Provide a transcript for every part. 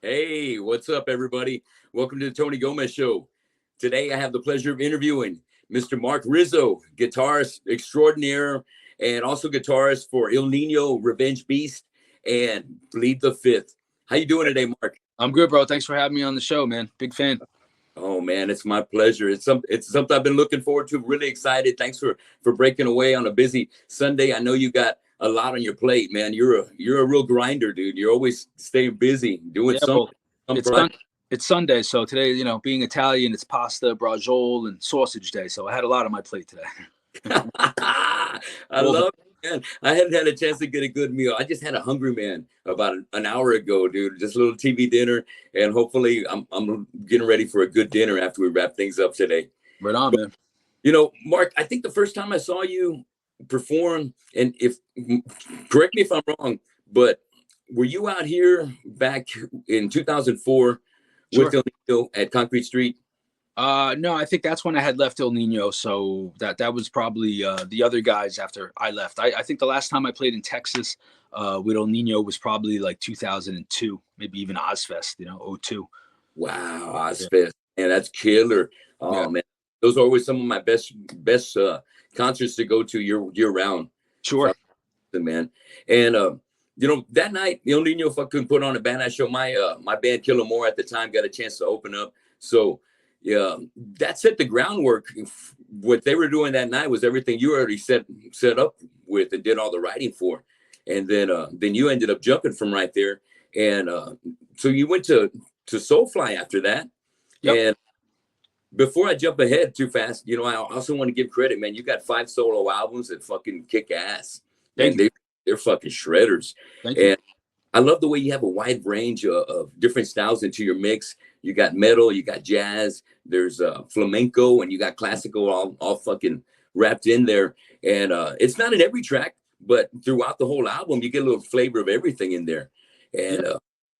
Hey, what's up, everybody? Welcome to the Tony Gomez Show. Today, I have the pleasure of interviewing Mr. Marc Rizzo, guitarist extraordinaire, and also guitarist for Ill Nino, Revenge Beast, and Bleed the Fifth. How you doing today, Marc? I'm good, bro. Thanks for having me on the show, man. Big fan. Oh man, it's my pleasure. It's something I've been looking forward to. Really excited. Thanks for breaking away on a busy Sunday. I know you got a lot on your plate, man. You're a real grinder, dude. You're always staying busy doing Yeah, well, something. Some it's project. it's Sunday, so today, being Italian, it's pasta, braciole, and sausage day. So I had a lot on my plate today. I All the love it, man. I hadn't had a chance to get a good meal. I just had a hungry man about an hour ago, dude. Just a little TV dinner, and hopefully, I'm getting ready for a good dinner after we wrap things up today. right on, man. Marc, I think the first time I saw you perform, and if correct me if I'm wrong, but were you out here back in 2004 with Sure. Ill Nino at Concrete Street? No, I think that's when I had left Ill Nino. So that was probably the other guys after I left. I think the last time I played in Texas with Ill Nino was probably like 2002, maybe even Ozfest, 02. Wow, Yeah. Ozfest, man, that's killer. Yeah. Oh man, those are always some of my best concerts to go to year round. Sure. Man, and that night, Ill Nino fucking put on a badass show. My band Killer More at the time got a chance to open up, so yeah, that set the groundwork. What they were doing that night was everything you already set up with and did all the writing for, and then you ended up jumping from right there, and so you went to Soulfly after that. Yep. And before I jump ahead too fast, I also want to give credit, man. You got 5 solo albums that fucking kick ass, Thank and you. they're fucking shredders. Thank you. And I love the way you have a wide range of different styles into your mix. You got metal, you got jazz, there's flamenco, and you got classical all fucking wrapped in there. And it's not in every track, but throughout the whole album, you get a little flavor of everything in there. Yeah. And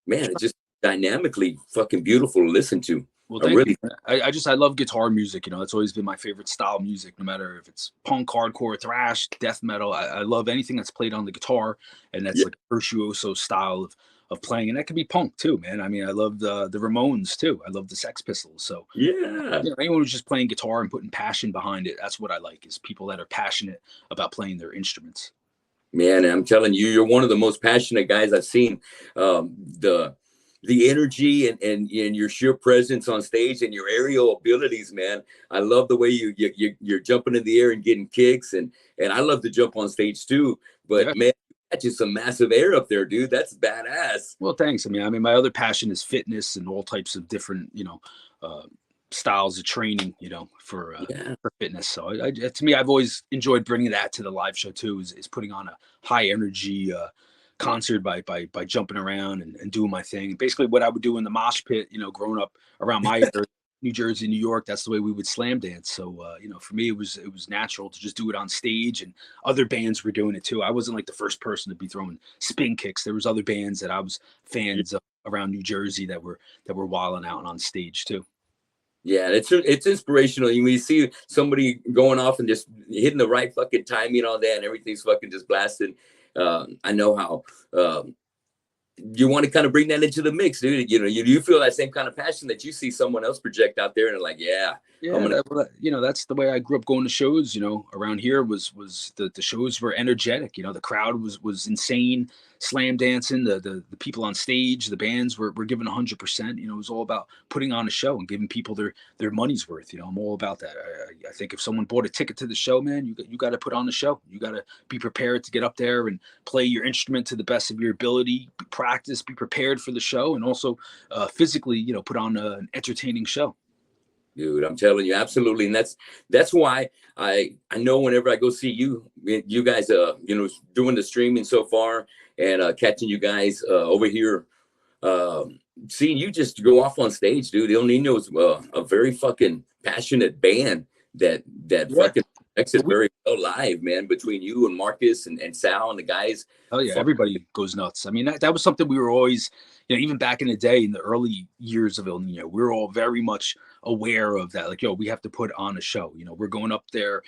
man, it's just dynamically fucking beautiful to listen to. Well, I thank you. really, I love guitar music. It's always been my favorite style of music, no matter if it's punk, hardcore, thrash, death metal. I love anything that's played on the guitar, and that's yeah, like a virtuoso style of playing. And that can be punk too, man. I mean, I love the Ramones too. I love the Sex Pistols. So yeah. anyone who's just playing guitar and putting passion behind it, that's what I like. Is people that are passionate about playing their instruments. Man, I'm telling you, you're one of the most passionate guys I've seen. The energy and your sheer presence on stage and your aerial abilities, man. I love the way you're jumping in the air and getting kicks, and I love to jump on stage too. But Yeah. man, that's just some massive air up there, dude. That's badass. Well, thanks. I mean, my other passion is fitness and all types of different, uh, styles of training, Yeah, for fitness. So, to me, I've always enjoyed bringing that to the live show too. Is putting on a high energy concert by jumping around and doing my thing. Basically, what I would do in the mosh pit, growing up around my area, New Jersey, New York, that's the way we would slam dance. So, for me, it was natural to just do it on stage, and other bands were doing it too. I wasn't like the first person to be throwing spin kicks. There was other bands that I was fans of around New Jersey that were wilding out on stage too. yeah. It's inspirational. You see somebody going off and just hitting the right fucking timing on that, and everything's fucking just blasted. I know how. You want to kind of bring that into the mix, dude. You feel that same kind of passion that you see someone else project out there, and they're like, yeah, I'm Yeah, gonna. that's the way I grew up going to shows. Around here was the shows were energetic. The crowd was insane, slam dancing. The people on stage, the bands were giving 100%. It was all about putting on a show and giving people their money's worth. I'm all about that. I think if someone bought a ticket to the show, man, you got to put on the show. You got to be prepared to get up there and play your instrument to the best of your ability. Practice, be prepared for the show, and also physically, put on an entertaining show. Dude, I'm telling you, absolutely, and that's why I know whenever I go see you guys, doing the streaming so far, and catching you guys over here, seeing you just go off on stage, dude. El Nino is a very fucking passionate band that Yeah. fucking makes it very well live, man. Between you and Marcus and Sal and the guys, Oh yeah, everybody goes nuts. I mean, that was something we were always, even back in the day, in the early years of El Nino, we were all very much aware of that. Like, we have to put on a show. We're going up there,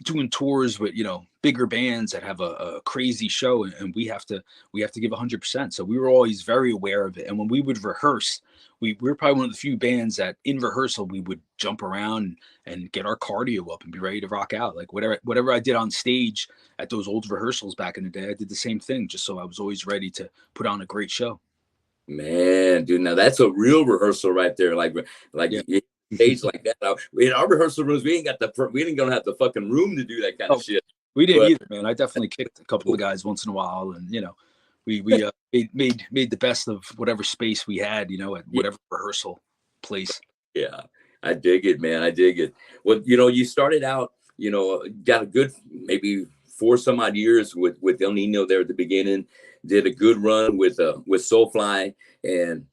doing tours with, you know, bigger bands that have a crazy show, and we have to give 100%. So we were always very aware of it. And when we would rehearse, we were probably one of the few bands that in rehearsal we would jump around and get our cardio up and be ready to rock out. Like whatever I did on stage at those old rehearsals back in the day, I did the same thing, just so I was always ready to put on a great show. Man, dude, now that's a real rehearsal right there. Like Yeah. stage like that. In our rehearsal rooms, we ain't gonna have the fucking room to do that kind of Oh, shit. we didn't But either, man. I definitely kicked a couple of guys once in a while, and you know, we made the best of whatever space we had, you know, at yeah, whatever rehearsal place. yeah, I dig it, man. I dig it. Well, you know, you started out, you know, got a good maybe 4 some odd years with El Nino there at the beginning. Did a good run with Soulfly, and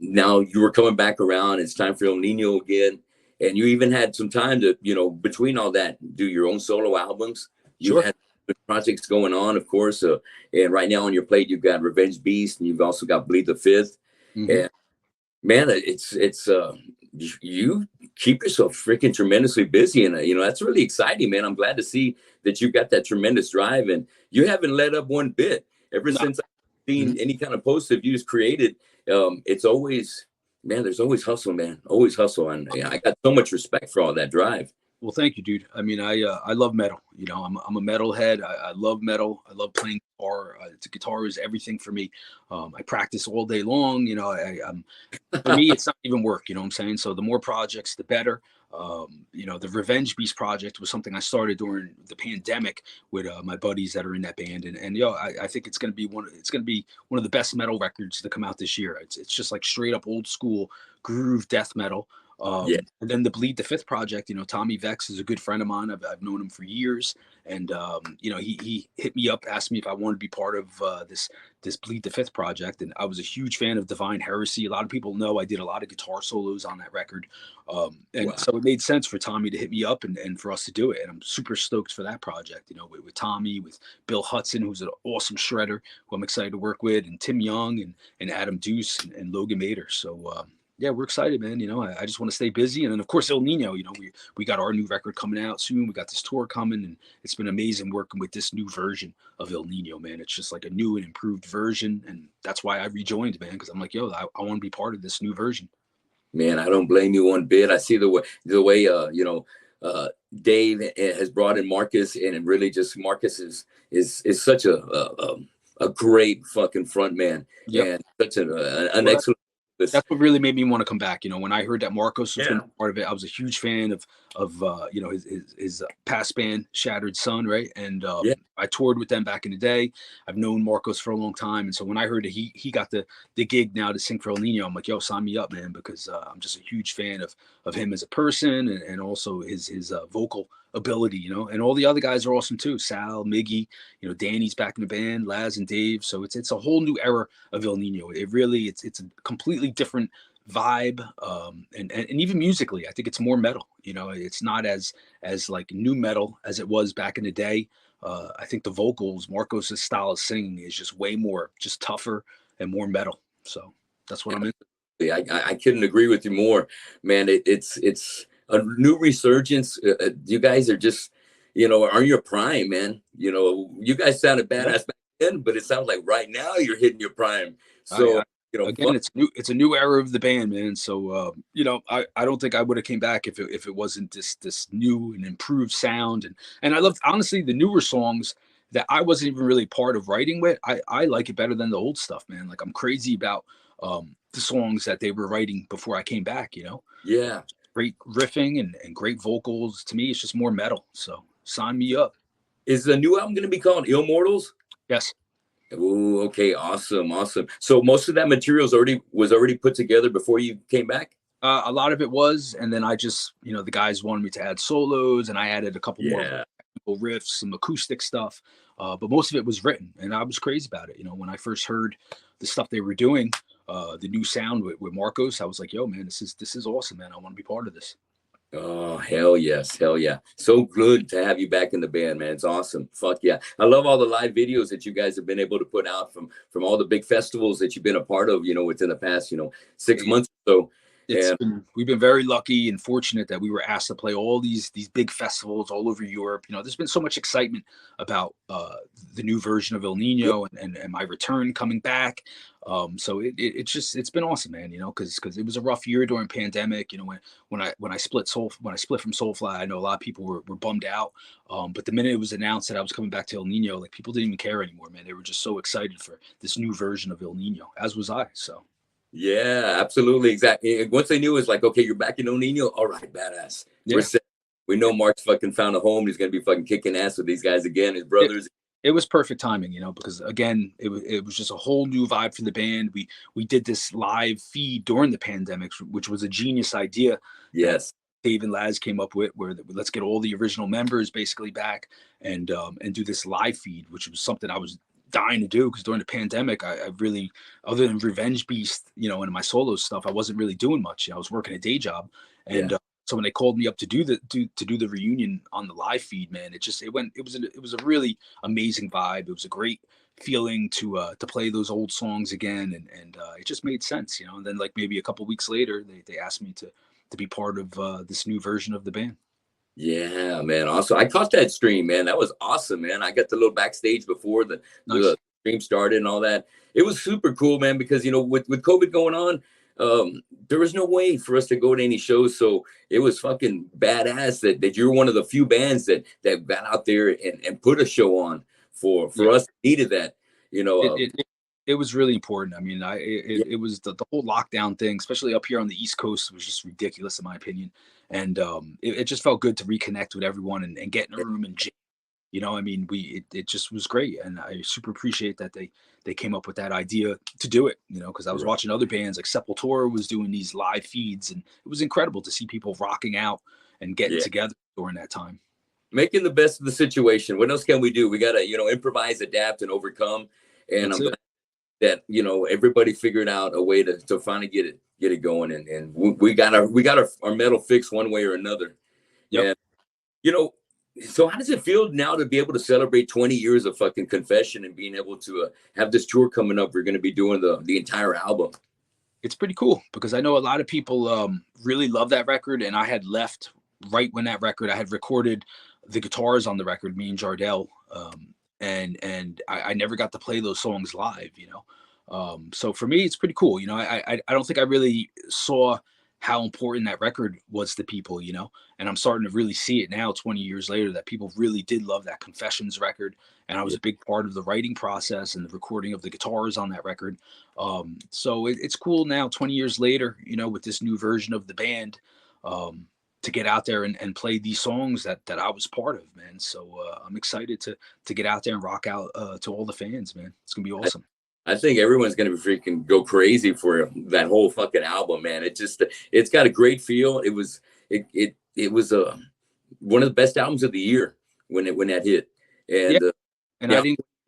now you were coming back around. It's time for El Nino again, and you even had some time to, you know, between all that, do your own solo albums. You Sure. had projects going on, of course, and right now on your plate you've got Revenge Beast, and you've also got Bleed the Fifth. Hmm. And man, it's you keep yourself freaking tremendously busy, and you know that's really exciting, man. I'm glad to see that you got that tremendous drive, and you haven't let up one bit ever No. since I've Hmm. seen any kind of post that you've created. It's always, man, there's always hustle, man, always hustle, and yeah, I got so much respect for all that drive. Well, thank you, dude. I mean, I love metal. You know, I'm a metalhead. I love metal. I love playing guitar. Guitar is everything for me. I practice all day long. You know, for me, it's not even work. You know what I'm saying? So the more projects, the better. You know, the Revenge Beast project was something I started during the pandemic with my buddies that are in that band, and yo, I think it's gonna be one of the best metal records to come out this year. It's just like straight up old school groove death metal. Yeah, And then the Bleed the Fifth project, you know, Tommy Vex is a good friend of mine. I've known him for years, and you know, he hit me up, asked me if I wanted to be part of this Bleed the Fifth project, and I was a huge fan of Divine Heresy. A lot of people know I did a lot of guitar solos on that record, and wow, so it made sense for Tommy to hit me up and for us to do it. And I'm super stoked for that project. You know, with Tommy, with Bill Hudson, who's an awesome shredder, who I'm excited to work with, and Tim Young and Adam Deuce and Logan Mader. So. Yeah, we're excited, man. You know, I just want to stay busy, and then of course El Nino. You know, we got our new record coming out soon. We got this tour coming, and it's been amazing working with this new version of El Nino, man. It's just like a new and improved version, and that's why I rejoined, man, because I'm like, yo, I want to be part of this new version. man, I don't blame you one bit. I see the way you know, Dave has brought in Marcus, and it really just Marcus is such a great fucking front man, Yep. and such an Well, excellent. that's what really made me want to come back. You know, when I heard that Marcos was going Yeah, to be part of it, I was a huge fan of you know, his past band Shattered Sun, right? And yeah, I toured with them back in the day. I've known Marcos for a long time, and so when I heard that he got the gig now to sing for El Nino, I'm like, yo, sign me up, man, because I'm just a huge fan of him as a person, and also his vocal ability, you know. And all the other guys are awesome too. Sal, Miggy, you know, Danny's back in the band, Laz and Dave. So it's a whole new era of El Nino. It really it's a completely different vibe, and even musically, I think it's more metal. You know, it's not as like new metal as it was back in the day. I think the vocals, Marcos' style of singing is just way more, just tougher and more metal. So that's what I'm in. I couldn't agree with you more, man. It's a new resurgence. You guys are just, you know, are your prime, man. You know, you guys sounded Yeah. badass back then, but it sounds like right now you're hitting your prime. I, So, I you know, again, it's a new era of the band, man. So you know, I don't think I would have came back if it wasn't this new and improved sound, and I love honestly the newer songs that I wasn't even really part of writing with. I like it better than the old stuff, man. Like I'm crazy about the songs that they were writing before I came back. You know, yeah. great riffing and great vocals. To me, it's just more metal. So sign me up. Is the new album going to be called Immortals? Yes. Oh, okay, awesome, awesome. So most of that material was already put together before you came back. A lot of it was, and then I just, you know, the guys wanted me to add solos, and I added a couple more Yeah. riffs, some acoustic stuff. But most of it was written, and I was crazy about it. You know, when I first heard the stuff they were doing, the new sound with Marcos, I was like, "Yo, man, this is awesome, man. I want to be part of this." Oh, hell yes. Hell yeah. So good to have you back in the band, man. It's awesome. Fuck yeah. I love all the live videos that you guys have been able to put out from all the big festivals that you've been a part of, you know, within the past, you know, 6 months or so. We've been very lucky and fortunate that we were asked to play all these big festivals all over Europe. You know, there's been so much excitement about the new version of Ill Nino and my return coming back. So it's been awesome, man. You know, because it was a rough year during pandemic. You know, when I split from Soulfly, I know a lot of people were bummed out. But the minute it was announced that I was coming back to Ill Nino, like people didn't even care anymore, man. They were just so excited for this new version of Ill Nino, as was I. So. Yeah, absolutely. Exactly. Once they knew it's like, okay, you're back in El Nino. All right, badass. Yeah. We're set. We know Mark's fucking found a home. He's going to be fucking kicking ass with these guys again, his brothers. It was perfect timing, you know, because again, it was just a whole new vibe for the band. We did this live feed during the pandemic, which was a genius idea. Yes. Dave and Laz came up with, where let's get all the original members basically back and do this live feed, which was something I was dying to do because during the pandemic, I really, other than Revenge Beast, you know, and my solo stuff, I wasn't really doing much. I was working a day job, and so when they called me up to do the reunion on the live feed, man, it was a really amazing vibe. It was a great feeling to play those old songs again, and it just made sense, you know. And then like maybe a couple weeks later, they asked me to be part of this new version of the band. Yeah, man. Also, I caught that stream, man. That was awesome, man. I got the little backstage before the stream started and all that. It was super cool, man, because, you know, with COVID going on, there was no way for us to go to any shows. So it was fucking badass that you're one of the few bands that got out there and put a show on for us that needed that, you know. It was really important. I mean, it was the whole lockdown thing, especially up here on the East Coast, was just ridiculous in my opinion. And it just felt good to reconnect with everyone and get in a room and jam. You know, I mean, it just was great, and I super appreciate that they came up with that idea to do it. You know, because I was watching other bands like Sepultura was doing these live feeds, and it was incredible to see people rocking out and getting together during that time. Making the best of the situation. What else can we do? We gotta, you know, improvise, adapt, and overcome. And I'm glad that, you know, everybody figured out a way to finally get it going, and we got our metal fixed one way or another. And you know, so how does it feel now to be able to celebrate 20 years of fucking Confession and being able to have this tour coming up? We're going to be doing the entire album. It's pretty cool because I know a lot of people really love that record, and I had left right when that record, I had recorded the guitars on the record, me and Jardel, and I never got to play those songs live, you know. So for me, it's pretty cool. You know, I don't think I really saw how important that record was to people, you know, and I'm starting to really see it now 20 years later that people really did love that Confessions record. And I was a big part of the writing process and the recording of the guitars on that record. So it's cool now 20 years later, you know, with this new version of the band, to get out there and play these songs that I was part of, man. So I'm excited to get out there and rock out to all the fans, man. It's gonna be awesome. I think everyone's gonna be freaking go crazy for that whole fucking album, man. It's got a great feel. It was one of the best albums of the year when that hit. And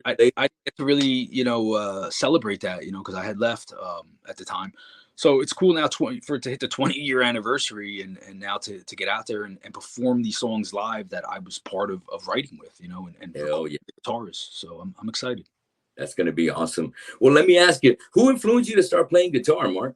I didn't get to really, you know, celebrate that, you know, because I had left at the time. So it's cool now for it to hit the 20-year anniversary and now to get out there and perform these songs live that I was part of writing with, you know, and guitars. So I'm excited. That's going to be awesome. Well, let me ask you, who influenced you to start playing guitar, Mark?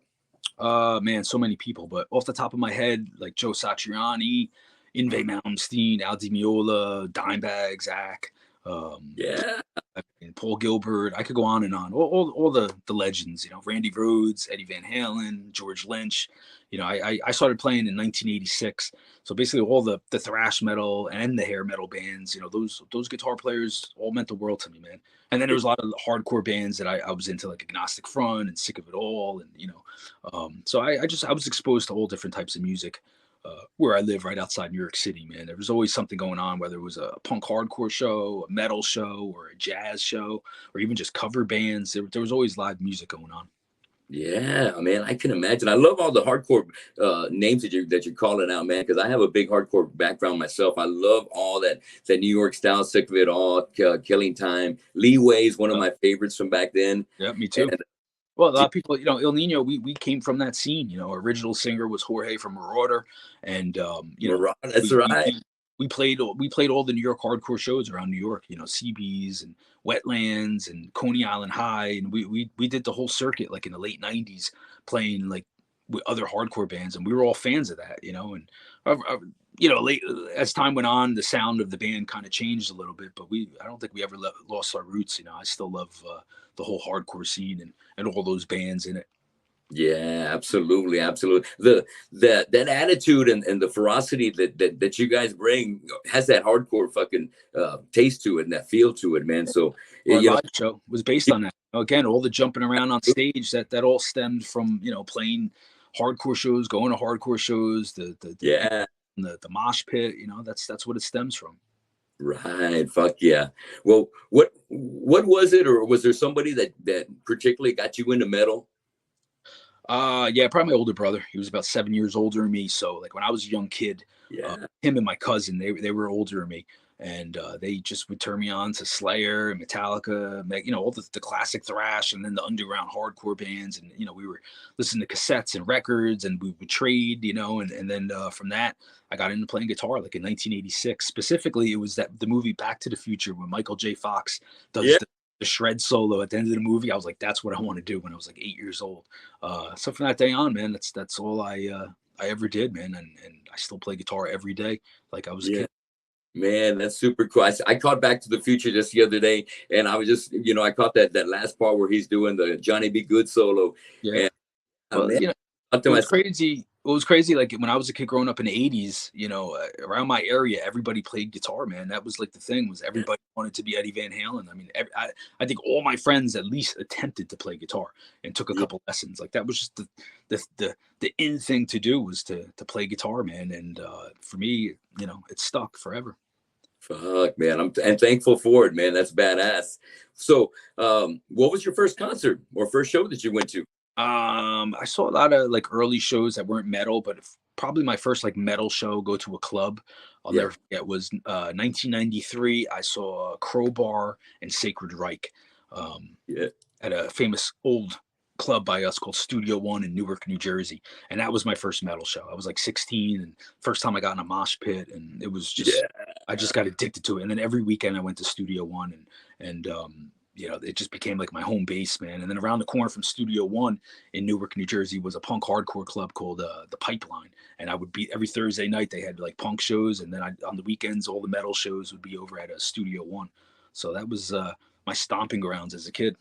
Man, so many people, but off the top of my head, like Joe Satriani, Yngwie Malmsteen, Al Di Meola, Dimebag, Zach, and Paul Gilbert. I could go on and on. All the legends, you know, Randy Rhoads, Eddie Van Halen, George Lynch. You know, I started playing in 1986. So basically all the thrash metal and the hair metal bands, you know, those guitar players all meant the world to me, man. And then there was a lot of hardcore bands that I was into, like Agnostic Front and Sick of It All. And, you know, so I was exposed to all different types of music where I live right outside New York City, man. There was always something going on, whether it was a punk hardcore show, a metal show, or a jazz show, or even just cover bands. There was always live music going on. Yeah, man, I can imagine. I love all the hardcore names that you're calling out, man, because I have a big hardcore background myself. I love all that New York style, Sick of It All, Killing Time. Leeway is one of my favorites from back then. Yeah, me too. Well, a lot of people, you know, Ill Nino, we came from that scene. You know, original singer was Jorge from Marauder, and you know, that's right. We played all the New York hardcore shows around New York. You know, CB's and Wetlands and Coney Island High, and we did the whole circuit like in the late '90s, playing like with other hardcore bands, and we were all fans of that, you know. And late as time went on, the sound of the band kind of changed a little bit, but I don't think we ever lost our roots. You know, I still love the whole hardcore scene and all those bands in it. Yeah, absolutely, absolutely. That attitude and the ferocity that you guys bring has that hardcore fucking taste to it and that feel to it, man. So Our live show was based on that. Again, all the jumping around on stage, that all stemmed from, you know, playing hardcore shows, going to hardcore shows, yeah, the mosh pit, you know, that's what it stems from. right. Fuck yeah. Well, what was it, or was there somebody that particularly got you into metal? Yeah, probably my older brother. He was about 7 years older than me. So like when I was a young kid, Yeah, him and my cousin, they were older than me, and they just would turn me on to Slayer and Metallica, you know, all the classic thrash, and then the underground hardcore bands, and you know, we were listening to cassettes and records, and we would trade, you know, and then from that I got into playing guitar like in 1986. Specifically, it was the movie Back to the Future when Michael J. Fox does yeah. the shred solo at the end of the movie. I was like, that's what I want to do when I was like 8 years old. So from that day on, man, that's all I ever did, man, and I still play guitar every day like I was a kid. Man, that's super cool. I caught Back to the Future just the other day, and I was just, you know, I caught that last part where he's doing the Johnny B. Good solo. Yeah. And Well, man, you know, up it to was myself, crazy. It was crazy. Like when I was a kid growing up in the 80s, you know, around my area, everybody played guitar, man. That was like the thing, was everybody wanted to be Eddie Van Halen. I mean, I think all my friends at least attempted to play guitar and took a yeah, couple lessons. Like that was just the in thing to do, was to play guitar, man. And for me, you know, it stuck forever. fuck, man, I'm thankful for it, man. That's badass. So, what was your first concert or first show that you went to? I saw a lot of like early shows that weren't metal, but probably my first like metal show, go to a club, I'll Yeah, never forget, was 1993. I saw Crowbar and Sacred Reich yeah, at a famous old club by us called Studio One in Newark, New Jersey. And that was my first metal show. I was like 16, and first time I got in a mosh pit, and it was just, yeah. I just got addicted to it. And then every weekend I went to Studio One, and you know, it just became like my home base, man. And then around the corner from Studio One in Newark, New Jersey, was a punk hardcore club called the Pipeline. And I would be every Thursday night, they had like punk shows, and then on the weekends all the metal shows would be over at a Studio One. So that was my stomping grounds as a kid.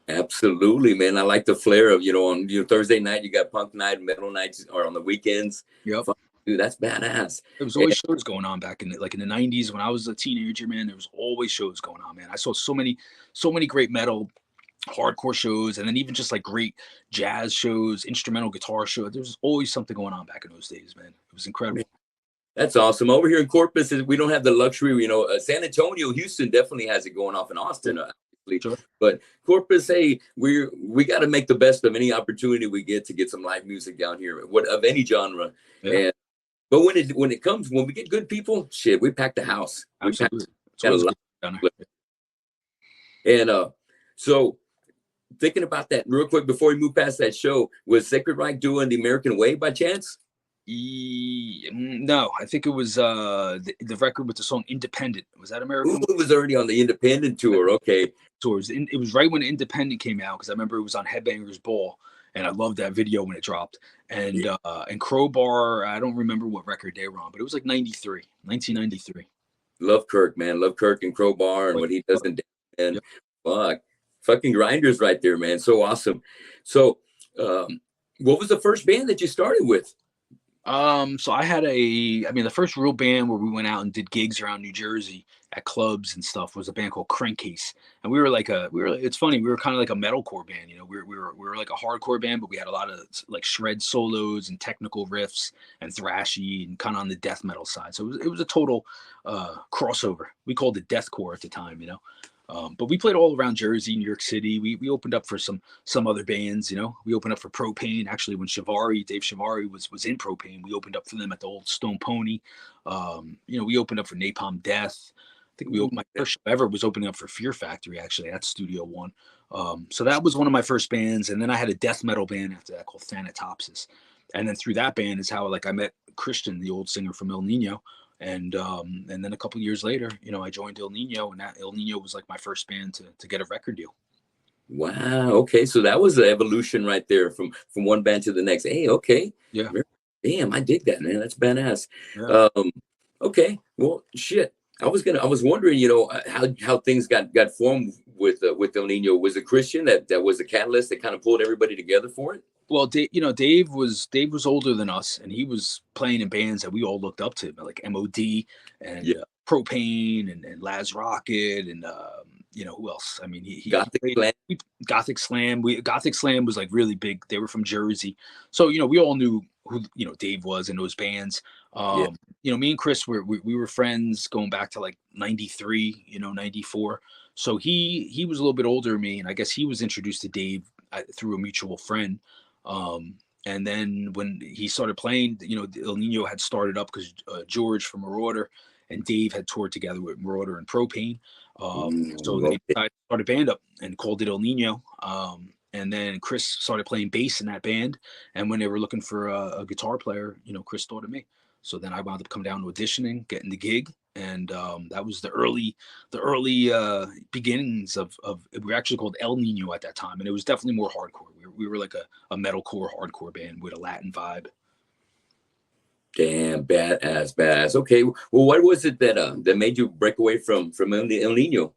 Absolutely, man. I like the flair of, you know, on Thursday night you got punk night, metal nights, or on the weekends. Yep. Fuck, dude, that's badass. There was And, always shows going on back in the 90s when I was a teenager, man. There was always shows going on, man. I saw so many great metal hardcore shows, and then even just like great jazz shows, instrumental guitar shows. There was always something going on back in those days, man. It was incredible. that's awesome. Over here in Corpus, we don't have the luxury. You know, San Antonio, Houston definitely has it going off in Austin, obviously. Sure. But Corpus, hey, we got to make the best of any opportunity we get to get some live music down here, what of any genre. Yeah. And but when we get good people, shit, we pack the house. Absolutely. Got a lot. Down there. And so thinking about that real quick before we move past that show, was Sacred Reich doing the American Way by chance? No, I think it was the record with the song Independent. Was that American? Ooh, it was already on the Independent tour. Okay. Tours. It was right when Independent came out, because I remember it was on Headbangers Ball, and I loved that video when it dropped. And and Crowbar, I don't remember what record they were on, but it was like 1993. Love Kirk, man. Love Kirk and Crowbar and what he does and fucking grinders right there, man. So awesome. So what was the first band that you started with? So I had the first real band where we went out and did gigs around New Jersey at clubs and stuff was a band called Crankcase. And it's funny, we were kind of like a metalcore band, you know, we were like a hardcore band, but we had a lot of like shred solos and technical riffs and thrashy and kind of on the death metal side. So it was a total crossover. We called it deathcore at the time, you know. But we played all around Jersey, New York City. We opened up for some other bands, you know. We opened up for Propane. Actually, when Dave Shivari was in Propane, we opened up for them at the old Stone Pony. You know, we opened up for Napalm Death. I think my first show ever was opening up for Fear Factory, actually, at Studio One. So that was one of my first bands. And then I had a death metal band after that called Thanatopsis. And then through that band is how I met Christian, the old singer from Ill Nino. And then a couple years later, you know, I joined Ill Nino, and that Ill Nino was like my first band to get a record deal. Wow. Okay. So that was the evolution right there from one band to the next. Hey, okay. Yeah, Damn, I dig that, man. That's badass. yeah. Um, okay. Well, shit. I was wondering, how things got formed with El Nino. Was it Christian that was the catalyst that kind of pulled everybody together for it? Well, Dave was older than us, and he was playing in bands that we all looked up to, like MOD Yeah. and Propane and Laz Rocket and who else? I mean, he Gothic played Slam. Gothic Slam. Gothic Slam was like really big. They were from Jersey, so we all knew who Dave was in those bands. Yeah. Me and Chris we were friends going back to like '93, '94. So he was a little bit older than me, and I guess he was introduced to Dave through a mutual friend. And then when he started playing, El Nino had started up because George from Marauder and Dave had toured together with Marauder and Propane. So Ooh, they okay. decided to start a band up and called it El Nino. And then Chris started playing bass in that band. And when they were looking for a guitar player, Chris thought of me. So then I wound up coming down to auditioning, getting the gig, and that was the early beginnings of we were actually called El Nino at that time, and it was definitely more hardcore. We were like a metalcore hardcore band with a Latin vibe. Damn, badass, badass. Okay. Well, what was it that made you break away from El Nino?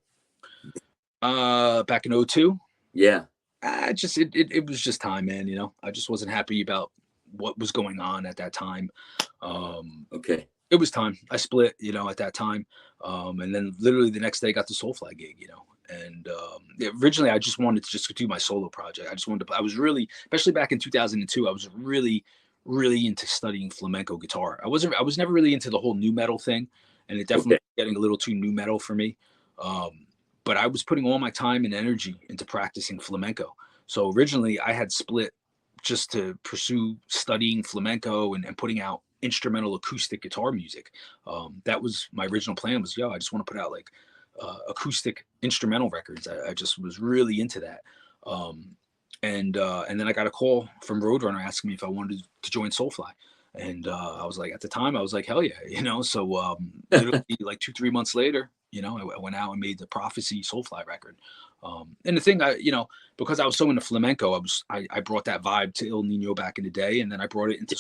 Back in '02, Yeah. it was just time, man. I just wasn't happy about what was going on at that time. Um, Okay. it was time. I split, at that time. And then literally the next day I got the Soulfly gig, and originally I just wanted to just do my solo project. I was really, especially back in 2002, I was really, really into studying flamenco guitar. I was never really into the whole new metal thing, and it definitely Okay. was getting a little too new metal for me. Um, but I was putting all my time and energy into practicing flamenco. So originally I had split just to pursue studying flamenco and putting out instrumental acoustic guitar music. That was my original plan. Was I just want to put out like acoustic instrumental records. I just was really into that. And then I got a call from Roadrunner asking me if I wanted to join Soulfly. And I was like, at the time, I was like, hell yeah, So literally like 2-3 months later, I went out and made the Prophecy Soulfly record. And the thing, because I was so into flamenco, I brought that vibe to Il Nino back in the day, and then I brought it into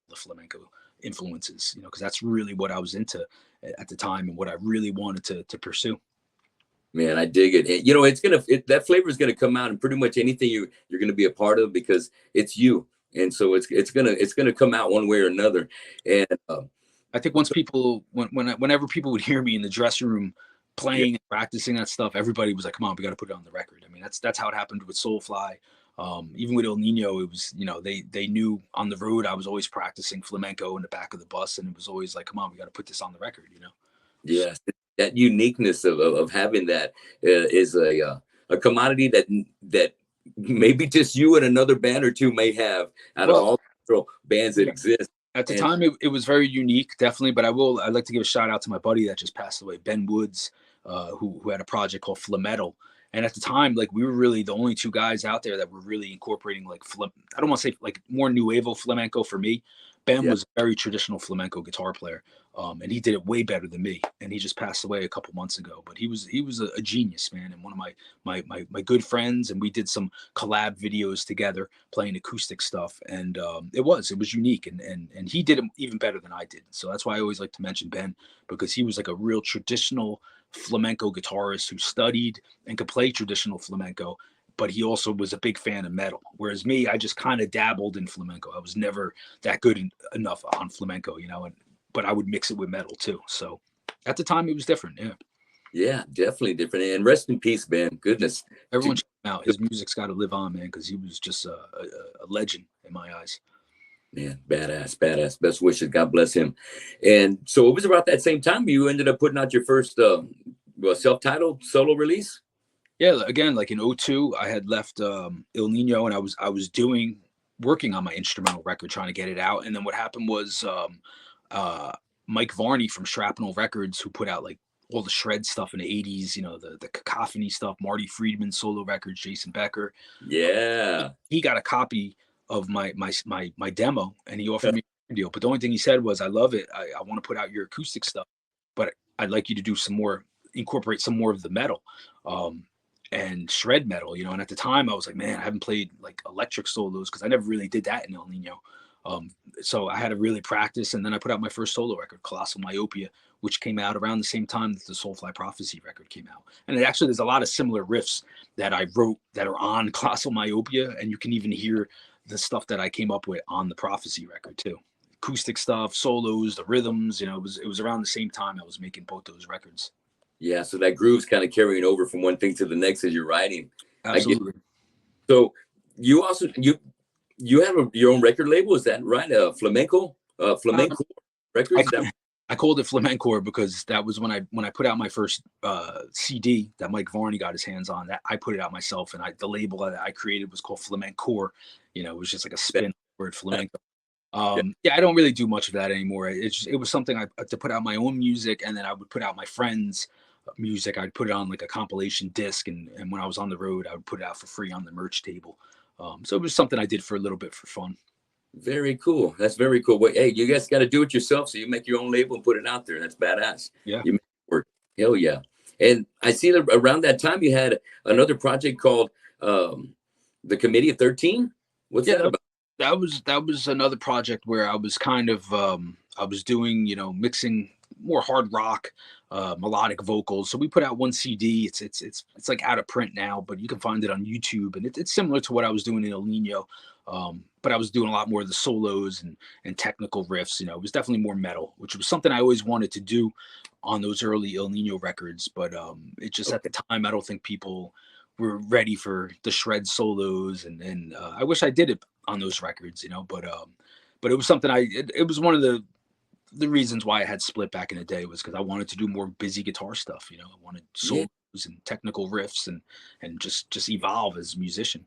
the flamenco influences, because that's really what I was into at the time and what I really wanted to pursue. Man, I dig it. That flavor is gonna come out in pretty much anything you're gonna be a part of because it's you, and so it's gonna come out one way or another. And I think once people, whenever people would hear me in the dressing room yeah, playing and practicing that stuff, everybody was like, "Come on, we got to put it on the record." I mean, that's how it happened with Soulfly. Even with El Nino, it was they knew on the road I was always practicing flamenco in the back of the bus, and it was always like, "Come on, we got to put this on the record." So, yes, that uniqueness of having that is a commodity that maybe just you and another band or two may have out of well, all the bands that yeah. exist. At the And time, it was very unique, definitely. But I'd like to give a shout out to my buddy that just passed away, Ben Woods, who had a project called Flametal. And at the time, like we were really the only two guys out there that were really incorporating like I don't want to say like more nuevo flamenco for me. Ben yeah, was a very traditional flamenco guitar player, and he did it way better than me. And he just passed away a couple months ago. But he was a genius, man, and one of my good friends. And we did some collab videos together, playing acoustic stuff, and it was unique, and he did it even better than I did. So that's why I always like to mention Ben, because he was like a real traditional flamenco guitarist who studied and could play traditional flamenco, but he also was a big fan of metal. Whereas me, I just kind of dabbled in flamenco. I was never that good enough on flamenco, but I would mix it with metal too. So at the time, it was different. Yeah, yeah, definitely different. And rest in peace, man. Goodness. everyone check him out. His music's got to live on, man, because he was just a legend in my eyes. Man, badass, badass. Best wishes. God bless him. And so it was about that same time you ended up putting out your first self-titled solo release. Yeah, again, like in '02, I had left Il Nino, and I was working on my instrumental record, trying to get it out. And then what happened was uh, Mike Varney from Shrapnel Records, who put out like all the shred stuff in the '80s, the cacophony stuff, Marty Friedman solo records, Jason Becker. Yeah. He got a copy of my demo, and he offered me a deal. But the only thing he said was, "I love it. I want to put out your acoustic stuff, but I'd like you to do some more, incorporate some more of the metal." Um, and shred metal, you know. And at the time I was like, man, I haven't played like electric solos because I never really did that in Ill Nino. Um, so I had to really practice, and then I put out my first solo record, Colossal Myopia, which came out around the same time that the Soulfly Prophecy record came out. And it actually, there's a lot of similar riffs that I wrote that are on Colossal Myopia, and you can even hear the stuff that I came up with on the Prophecy record too. Acoustic stuff, solos, the rhythms, you know, it was around the same time I was making both those records. Yeah, so that groove's kind of carrying over from one thing to the next as you're writing. Absolutely. So you also you have your own record label, is that right? Flamenco Records. I called it Flamenco because that was when I put out my first CD that Mike Varney got his hands on. That I put it out myself, and the label that I created was called Flamenco. You know, it was just like a spin word, flamenco. Yeah, I don't really do much of that anymore. It was something to put out my own music, and then I would put out my friends' music. I'd put it on like a compilation disc, and when I was on the road, I would put it out for free on the merch table. So it was something I did for a little bit for fun. Very cool. That's very cool. Well, hey, you guys got to do it yourself. So you make your own label and put it out there. That's badass. Yeah. You make it work. Hell yeah. And I see that around that time you had another project called the Committee of 13. What's that about? That was another project where I was kind of I was doing, you know, mixing more hard rock, melodic vocals. So we put out one CD. It's like out of print now, but you can find it on YouTube, and it's similar to what I was doing in Ill Nino. But I was doing a lot more of the solos and technical riffs. You know, it was definitely more metal, which was something I always wanted to do on those early Ill Nino records. But it just at the time, I don't think people were ready for the shred solos, and I wish I did it on those records, you know. But it was something it was one of the reasons why I had split back in the day was because I wanted to do more busy guitar stuff. You know, I wanted solos and technical riffs and just evolve as a musician.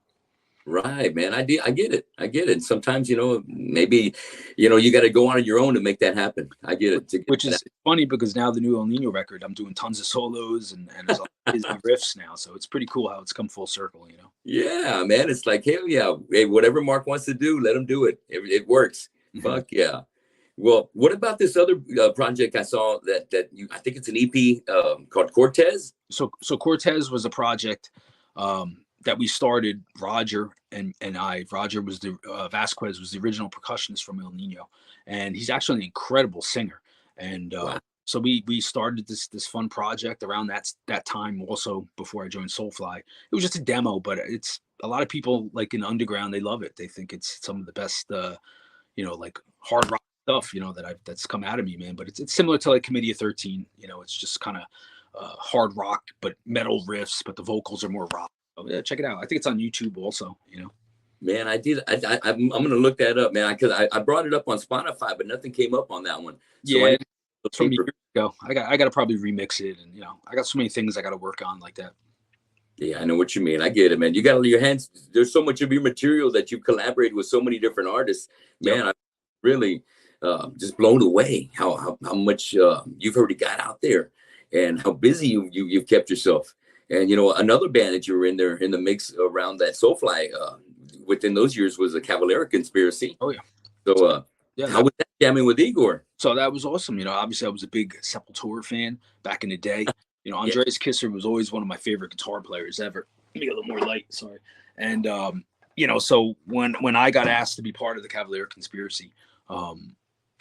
Right, man. I get it. And sometimes, you know, maybe, you know, you got to go on your own to make that happen. I get it. Which is funny because now the new El Nino record, I'm doing tons of solos and there's a lot of busy riffs now. So it's pretty cool how it's come full circle, you know? Yeah, man. It's like, hell yeah. Hey, whatever Mark wants to do, let him do it. It works. Mm-hmm. Fuck yeah. Well, what about this other project I saw that I think it's an EP called Cortez? So Cortez was a project that we started. Roger and I. Roger was Vasquez was the original percussionist from El Nino, and he's actually an incredible singer. And wow. So we started this fun project around that time. Also, before I joined Soulfly, it was just a demo, but it's a lot of people like in underground. They love it. They think it's some of the best, you know, like hard rock stuff, you know, that's come out of me, man. But it's similar to like Committee of 13. You know, it's just kind of hard rock, but metal riffs, but the vocals are more rock. So, yeah, check it out. I think it's on YouTube also, you know. Man, I did. I'm going to look that up, man, because I brought it up on Spotify, but nothing came up on that one. So yeah, it's from years ago. I got to probably remix it, and you know, I got so many things I got to work on like that. Yeah, I know what you mean. I get it, man. You got your hands. There's so much of your material that you collaborated with so many different artists, man. Yep. I'm really just blown away how much you've already got out there, and how busy you've kept yourself. And you know, another band that you were in there in the mix around that Soulfly within those years was a Cavalera Conspiracy. Oh yeah. So yeah, how was that jamming with Igor? So that was awesome. You know, obviously I was a big Sepultura fan back in the day. You know, Andreas Kisser was always one of my favorite guitar players ever. Let me get a little more light, sorry. And you know, so when I got asked to be part of the Cavalera Conspiracy,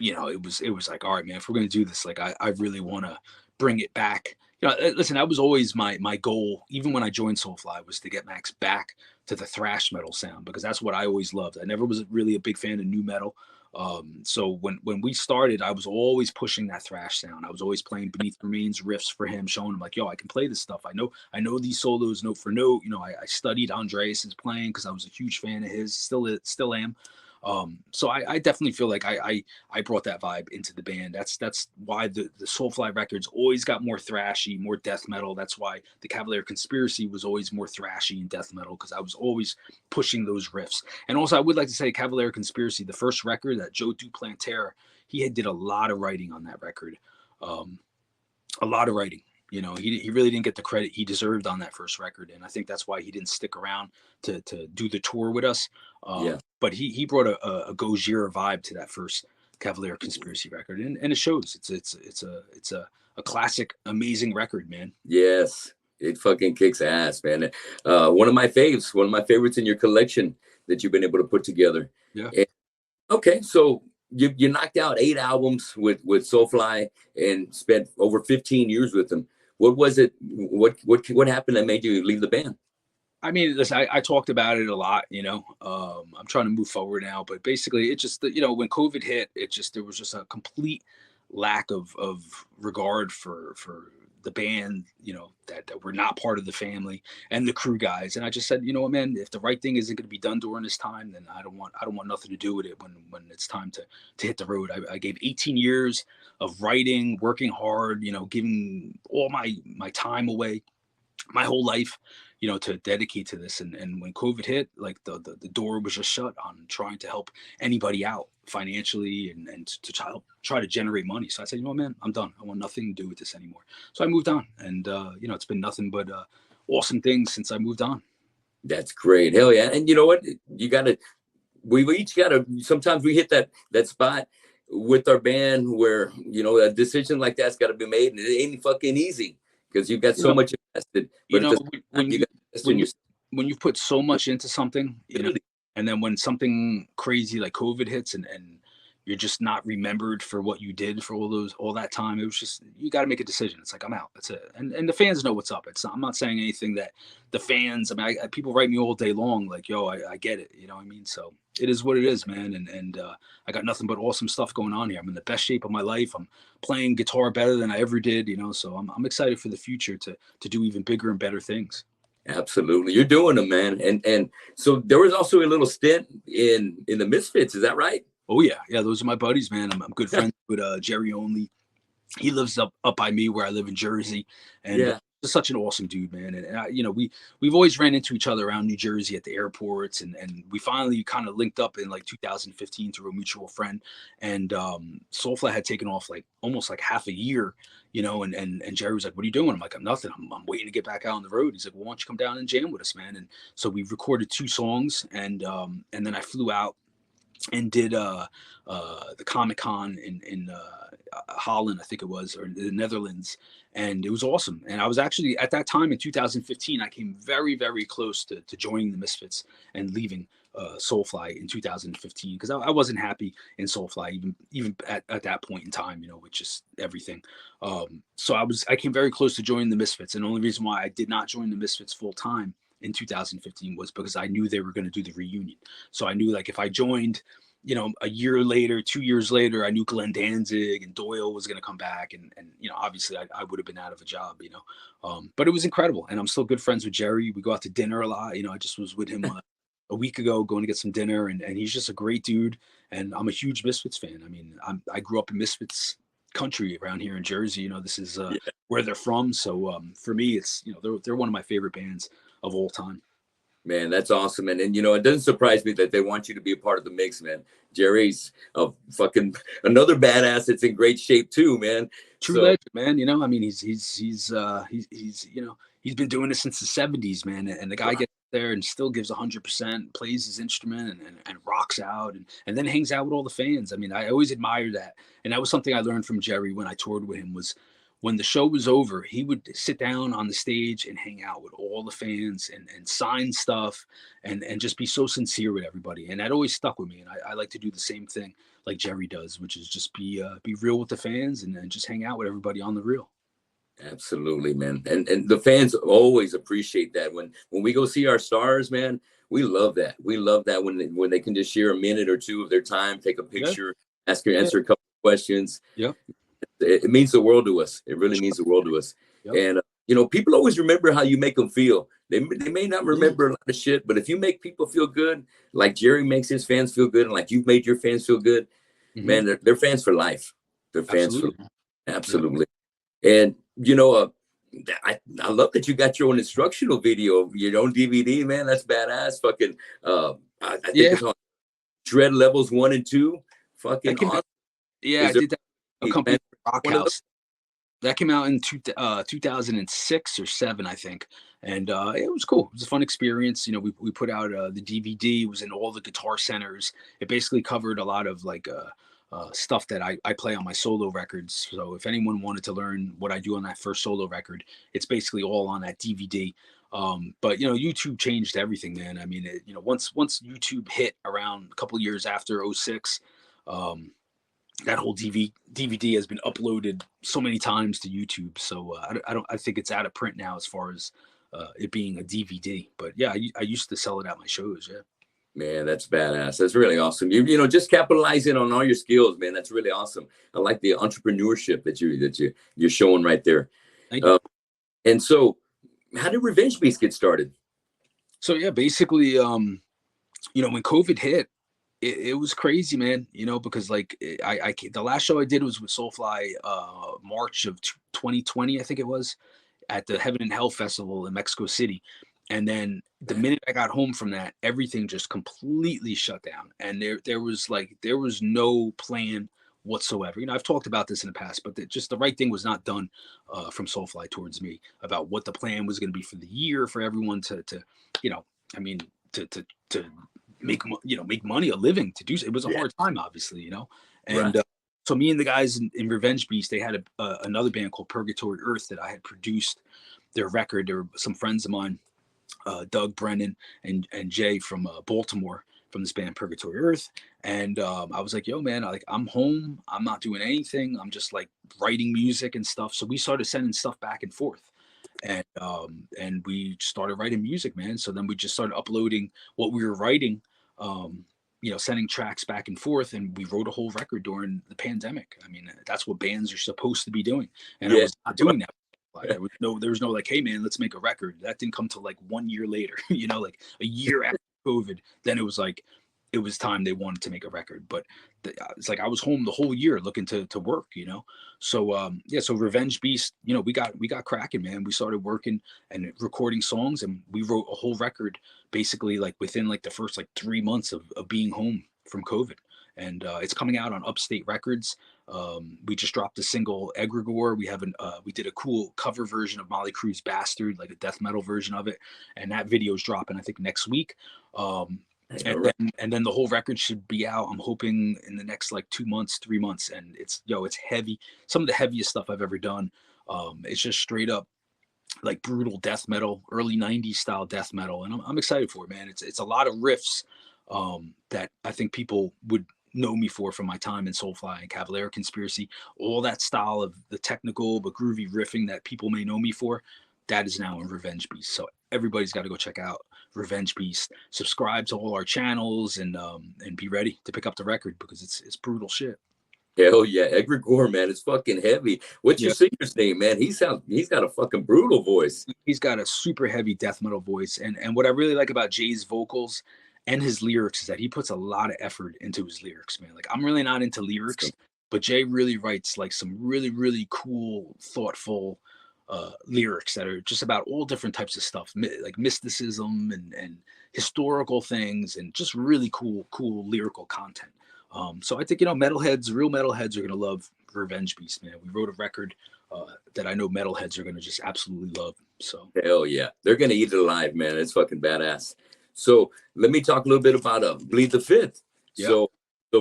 you know, it was like, all right, man, if we're gonna do this, like I really want to bring it back. You know, listen, that was always my goal, even when I joined Soulfly, was to get Max back to the thrash metal sound, because that's what I always loved. I never was really a big fan of nu metal. So when we started, I was always pushing that thrash sound. I was always playing Beneath Remains riffs for him, showing him like, yo, I can play this stuff. I know these solos note for note. You know, I studied Andreas's playing because I was a huge fan of his, still am. So I definitely feel like I brought that vibe into the band. That's why the Soulfly records always got more thrashy, more death metal. That's why the Cavalera Conspiracy was always more thrashy and death metal, because I was always pushing those riffs. And also I would like to say Cavalera Conspiracy, the first record, that Joe Duplantier, he did a lot of writing on that record. A lot of writing. You know, he really didn't get the credit he deserved on that first record, and I think that's why he didn't stick around to do the tour with us. But he brought a Gojira vibe to that first Cavalera Conspiracy record, and it shows. It's a classic, amazing record, man. Yes, It fucking kicks ass, man. One of my faves, one of my favorites in your collection that you've been able to put together. Yeah. And, okay, so you knocked out 8 albums with Soulfly and spent over 15 years with them. What was it? What happened that made you leave the band? I mean, listen, I talked about it a lot, I'm trying to move forward now, but basically it just, when COVID hit, there was just a complete lack of regard for the band, that we're not part of the family and the crew guys. And I just said, you know what, man, if the right thing isn't going to be done during this time, then I don't want nothing to do with it when it's time to hit the road. I gave 18 years of writing, working hard, giving all my time away, my whole life, to dedicate to this. And when COVID hit, like the door was just shut on trying to help anybody out financially and to try to generate money. So I said, man, I'm done. I want nothing to do with this anymore. So I moved on, and it's been nothing but awesome things since I moved on. That's great. Hell yeah. And you know what? We've each gotta, sometimes we hit that spot with our band where, a decision like that's gotta be made, and it ain't fucking easy because you've got so much invested. But when you put so much into something, and then when something crazy like COVID hits and you're just not remembered for what you did for all that time, it was just, you got to make a decision. It's like, I'm out. That's it. And the fans know what's up. I'm not saying anything that the fans, I mean, people write me all day long, like, yo, I get it. You know what I mean? So it is what it is, man. And I got nothing but awesome stuff going on here. I'm in the best shape of my life. I'm playing guitar better than I ever did, so I'm excited for the future to do even bigger and better things. Absolutely. You're doing them, man. And so there was also a little stint in the Misfits. Is that right? Oh yeah. Those are my buddies, man. I'm good friends with Jerry Only. He lives up by me where I live in Jersey, and just such an awesome dude, man. And we've always ran into each other around New Jersey at the airports, and we finally kind of linked up in like 2015 through a mutual friend. And Soulfly had taken off like almost like half a year, and Jerry was like, "What are you doing?" I'm like, "I'm nothing. I'm waiting to get back out on the road." He's like, "Well, why don't you come down and jam with us, man?" And so we recorded 2 songs, and then I flew out and did the Comic-Con in Holland, I think it was, or the Netherlands, and it was awesome. And I was actually, at that time in 2015, I came very, very close to joining the Misfits and leaving Soulfly in 2015, because I wasn't happy in Soulfly even at that point in time, with just everything. So I came very close to joining the Misfits, and the only reason why I did not join the Misfits full time in 2015 was because I knew they were going to do the reunion. So I knew, like, if I joined, a year later, 2 years later, I knew Glenn Danzig and Doyle was going to come back, and obviously I would have been out of a job, but it was incredible, and I'm still good friends with Jerry. We go out to dinner a lot. I just was with him a week ago going to get some dinner, and he's just a great dude, and I'm a huge Misfits fan. I mean, I grew up in Misfits country around here in Jersey. This is where they're from. So for me, it's, they're one of my favorite bands of all time. Man, that's awesome. And it doesn't surprise me that they want you to be a part of the mix, man. Jerry's a fucking another badass that's in great shape too, man. True legend, man. I mean, he's been doing this since the 70s, man. And the guy gets there and still gives 100%, plays his instrument and rocks out and then hangs out with all the fans. I mean, I always admire that. And that was something I learned from Jerry when I toured with him, was when the show was over, he would sit down on the stage and hang out with all the fans and sign stuff and just be so sincere with everybody. And that always stuck with me. And I like to do the same thing like Jerry does, which is just be real with the fans and just hang out with everybody on the real. Absolutely, man. And the fans always appreciate that. When we go see our stars, man, we love that. We love that when they can just share a minute or two of their time, take a picture, answer a couple of questions. Yeah. It means the world to us. It really means the world to us. Yep. And people always remember how you make them feel. They may not remember a lot of shit, but if you make people feel good, like Jerry makes his fans feel good, and like you've made your fans feel good, man, they're fans for life. They're fans for life. Absolutely. Yeah. And I love that you got your own instructional video, your own DVD, man. That's badass. Fucking I think it's on Shred Levels 1 and 2. Fucking awesome. Yeah, I did that. A company, Rock House. That came out in 2006 or 7, I think. And it was cool. It was a fun experience. We put out the DVD. It was in all the Guitar Centers. It basically covered a lot of like stuff that I play on my solo records. So if anyone wanted to learn what I do on that first solo record, it's basically all on that DVD. But YouTube changed everything, man. I mean, once YouTube hit around a couple years after '06, that whole DVD has been uploaded so many times to YouTube. So I think it's out of print now as far as it being a DVD. But yeah, I used to sell it at my shows. Yeah. Man, that's badass. That's really awesome. Just capitalizing on all your skills, man. That's really awesome. I like the entrepreneurship that you're showing right there. Thank you. And so, how did Revenge Beast get started? So yeah, basically, when COVID hit, it was crazy, man. Because like the last show I did was with Soulfly, March of 2020, I think it was, at the Heaven and Hell Festival in Mexico City. And then the minute I got home from that, everything just completely shut down. And there was no plan whatsoever. I've talked about this in the past, but just the right thing was not done from Soulfly towards me about what the plan was going to be for the year for everyone to make money, a living, to do so. It was a hard time, obviously, and right. So me and the guys in Revenge Beast, they had another band called Purgatory Earth that I had produced their record. There were some friends of mine, Doug Brennan and Jay from Baltimore, from this band Purgatory Earth. And I was like, yo, man, I'm home. I'm not doing anything. I'm just like writing music and stuff. So we started sending stuff back and forth. And we started writing music, man. So then we just started uploading what we were writing, sending tracks back and forth. And we wrote a whole record during the pandemic. I mean, that's what bands are supposed to be doing. And I was not doing that. There was no like, hey man, let's make a record. That didn't come till like 1 year later, like a year after COVID. Then it was like, it was time they wanted to make a record. But it's like I was home the whole year looking to work, So so Revenge Beast, we got cracking, man. We started working and recording songs, and we wrote a whole record basically like within like the first like 3 months of being home from COVID. And it's coming out on Upstate Records. We just dropped a single, Egregore. We did a cool cover version of Molly Crue's Bastard, like a death metal version of it, and that video is dropping I think next week. And then the whole record should be out, I'm hoping, in the next like 2 months, 3 months. And it's heavy, some of the heaviest stuff I've ever done. It's just straight up like brutal death metal, early 90s style death metal, and I'm excited for it, man. It's a lot of riffs that I think people would know me for from my time in Soulfly and Cavalier Conspiracy. All that style of the technical but groovy riffing that people may know me for, that is now in Revenge Beast. So everybody's got to go check out Revenge Beast, subscribe to all our channels, and be ready to pick up the record, because it's brutal shit. Hell yeah, Egregore, man, it's fucking heavy. What's your singer's name, man? He's got a fucking brutal voice. He's got a super heavy death metal voice, and what I really like about Jay's vocals and his lyrics is that he puts a lot of effort into his lyrics, man. Like, I'm really not into lyrics, but Jay really writes like some really, really cool, thoughtful lyrics that are just about all different types of stuff, like mysticism and historical things, and just really cool lyrical content. So I think, real metalheads are going to love Revenge Beast, man. We wrote a record that I know metalheads are going to just absolutely love. So hell yeah, they're going to eat it alive, man. It's fucking badass. So let me talk a little bit about Bleed the Fifth. Yeah. So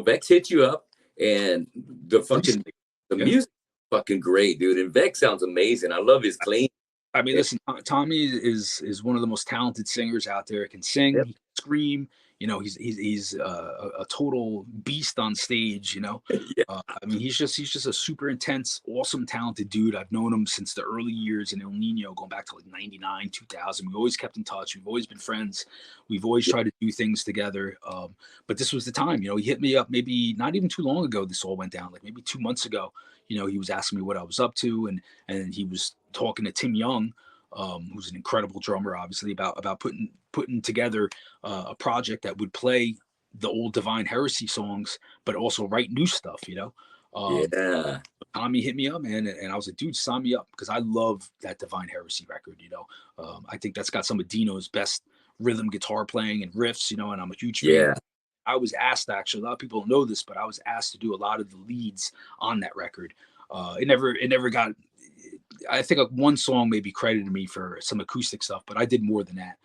Vex hit you up, and the music fucking great, dude. And Vex sounds amazing. I love his clean. I mean, listen, Tommy is one of the most talented singers out there. He can sing, he can scream. He's a total beast on stage. I mean, he's just a super intense, awesome, talented dude. I've known him since the early years in Ill Nino, going back to like 99, 2000. We've always kept in touch. We've always been friends. We've always tried to do things together. But this was the time. He hit me up maybe not even too long ago. This all went down, like maybe 2 months ago. He was asking me what I was up to, and he was talking to Tim Young, who's an incredible drummer, obviously, about putting together a project that would play the old Divine Heresy songs, but also write new stuff. Tommy hit me up, man, and I was like, dude, sign me up, because I love that Divine Heresy record. I think that's got some of Dino's best rhythm guitar playing and riffs. And I'm a huge fan. I was asked, actually, a lot of people don't know this, but I was asked to do a lot of the leads on that record. It never got. I think one song maybe credited me for some acoustic stuff, but I did more than that.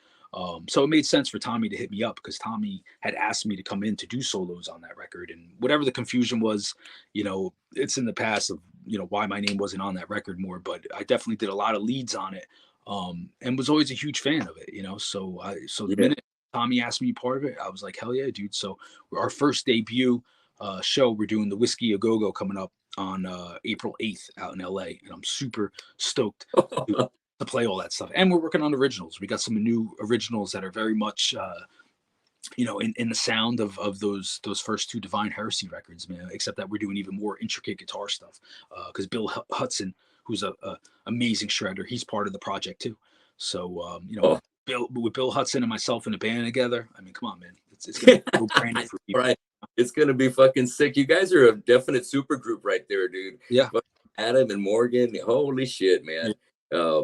So it made sense for Tommy to hit me up because Tommy had asked me to come in to do solos on that record. And whatever the confusion was, it's in the past of, why my name wasn't on that record more, but I definitely did a lot of leads on it, and was always a huge fan of it, so the minute Tommy asked me part of it, I was like, hell yeah, dude. So our first debut show, we're doing the Whiskey A Go Go coming up on April 8th out in LA. And I'm super stoked to play all that stuff. And we're working on originals. We got some new originals that are very much, in the sound of those first two Divine Heresy records, man, except that we're doing even more intricate guitar stuff. Because Bill Hudson, who's a amazing shredder, he's part of the project too. So, with Bill Hudson and myself in a band together, I mean, come on, man. It's going to be no brainer for people. Right. It's going to be fucking sick. You guys are a definite super group right there, dude. Yeah. Adam and Morgan. Holy shit, man. Yeah.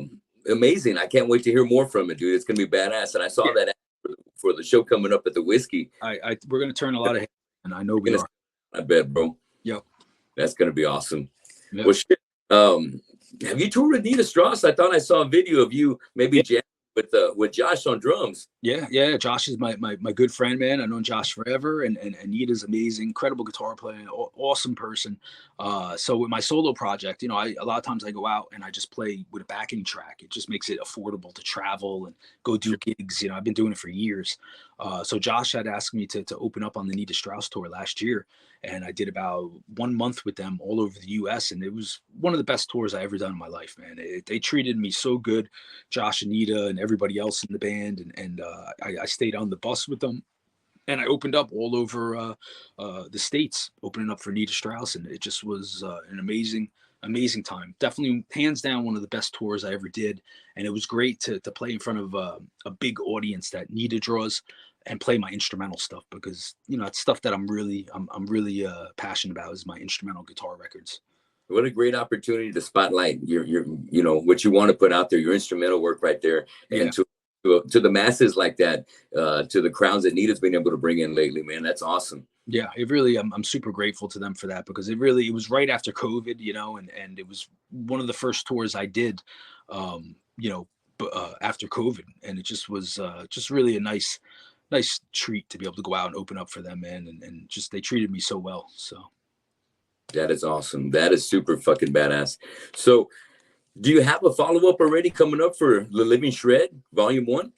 Amazing. I can't wait to hear more from it, dude. It's going to be badass. And I saw that for the show coming up at the Whiskey. We're going to turn a lot of heads, and I know we are. I bet, bro. Yep. That's going to be awesome. Yep. Well, shit. Have you toured with Nita Strauss? I thought I saw a video of you maybe jamming with Josh on drums. Yeah. Josh is my good friend, man. I've known Josh forever, and Anita's amazing, incredible guitar player, awesome person. So with my solo project, a lot of times I go out and I just play with a backing track. It just makes it affordable to travel and go do gigs. I've been doing it for years. So Josh had asked me to open up on the Nita Strauss tour last year, and I did about 1 month with them all over the U.S. And it was one of the best tours I ever done in my life, man. They treated me so good, Josh, Anita, and everybody else in the band, and I stayed on the bus with them, and I opened up all over the States, opening up for Nita Strauss, and it just was an amazing time. Definitely, hands down, one of the best tours I ever did, and it was great to play in front of a big audience that Nita draws, and play my instrumental stuff, because it's stuff that I'm really passionate about, is my instrumental guitar records. What a great opportunity to spotlight your what you want to put out there, your instrumental work right there, and to the masses like that, to the crowds that Nita's been able to bring in lately, man. That's awesome. Yeah, it really, I'm super grateful to them for that, because it was right after COVID, and it was one of the first tours I did, after COVID, and it just was just really a nice treat to be able to go out and open up for them, man, and just they treated me so well. So that is awesome. That is super fucking badass. So do you have a follow-up already coming up for The Living Shred Volume 1?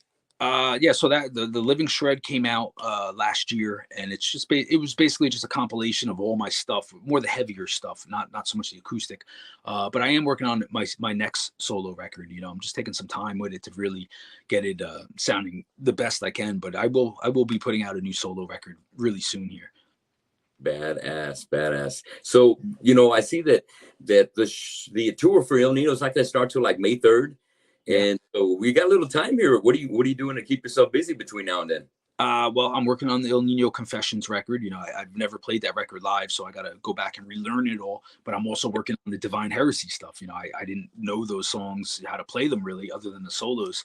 Yeah, so that the Living Shred came out last year, and it was basically just a compilation of all my stuff, more the heavier stuff, not so much the acoustic. But I am working on my next solo record. I'm just taking some time with it to really get it sounding the best I can. But I will be putting out a new solo record really soon here. Badass. So I see that the tour for Ill Nino is not going to start till like May 3rd. And so we got a little time here. What are you doing to keep yourself busy between now and then? Well, I'm working on the Ill Nino Confessions record. I've never played that record live, so I got to go back and relearn it all. But I'm also working on the Divine Heresy stuff. I didn't know those songs, how to play them really, other than the solos.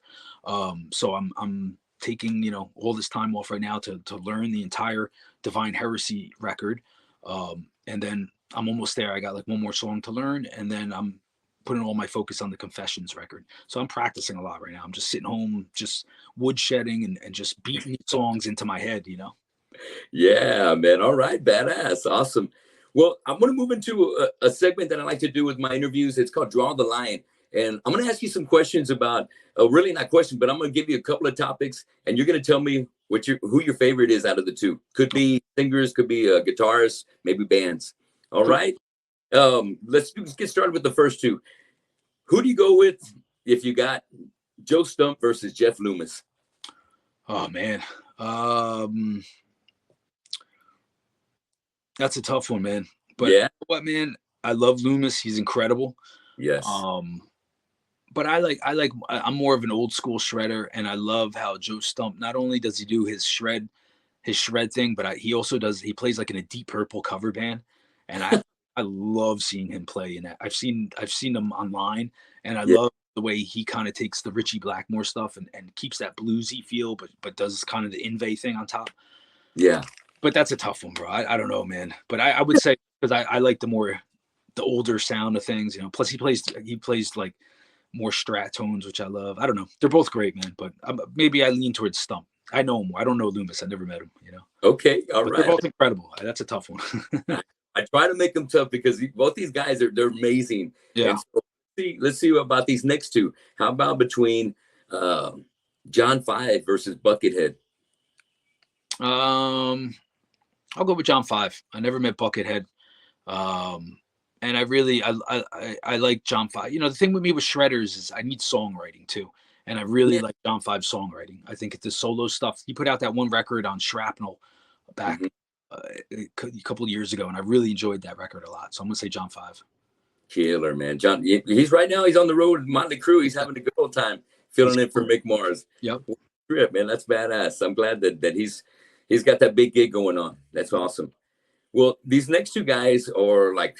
So I'm taking all this time off right now to learn the entire Divine Heresy record. And then I'm almost there. I got like one more song to learn, and then I'm putting all my focus on the Confessions record. So I'm practicing a lot right now. I'm just sitting home, just woodshedding and just beating songs into my head, Yeah, man. All right. Badass. Awesome. Well, I'm going to move into a segment that I like to do with my interviews. It's called Draw the Line. And I'm going to ask you some questions about, really not questions, but I'm going to give you a couple of topics, and you're going to tell me who your favorite is out of the two. Could be singers, could be guitarists, maybe bands. All right. Let's get started with the first two. Who do you go with if you got Joe Stump versus Jeff Loomis? Oh man, that's a tough one, man. But yeah, what, man? I love Loomis. He's incredible. Yes. But I'm more of an old school shredder, and I love how Joe Stump, not only does he do his shred thing, but he plays like in a Deep Purple cover band, and I love seeing him play in that. I've seen him online, and I love the way he kind of takes the Richie Blackmore stuff and keeps that bluesy feel, but does kind of the Inve thing on top. Yeah. But that's a tough one, bro. I don't know, man. But I would say, because I like the older sound of things, Plus he plays like more strat tones, which I love. I don't know. They're both great, man. But maybe I lean towards Stump. I know him. I don't know Loomis. I never met him. Okay, all But right. they're both incredible. That's a tough one. I try to make them tough because both these guys they're amazing. Yeah. And so let's see about these next two. How about between John 5 versus Buckethead? I'll go with John 5. I never met Buckethead. And I like John 5. The thing with me with shredders is I need songwriting too. And I really like John 5's songwriting. I think it's the solo stuff. He put out that one record on Shrapnel back a couple of years ago, and I really enjoyed that record a lot. So I'm gonna say John 5. Killer, man. John, he's right now. He's on the road, Motley Crue. He's having a good old time filling in for Mick Mars. Yep. Trip, man. That's badass. I'm glad that he's got that big gig going on. That's awesome. Well, these next two guys are like,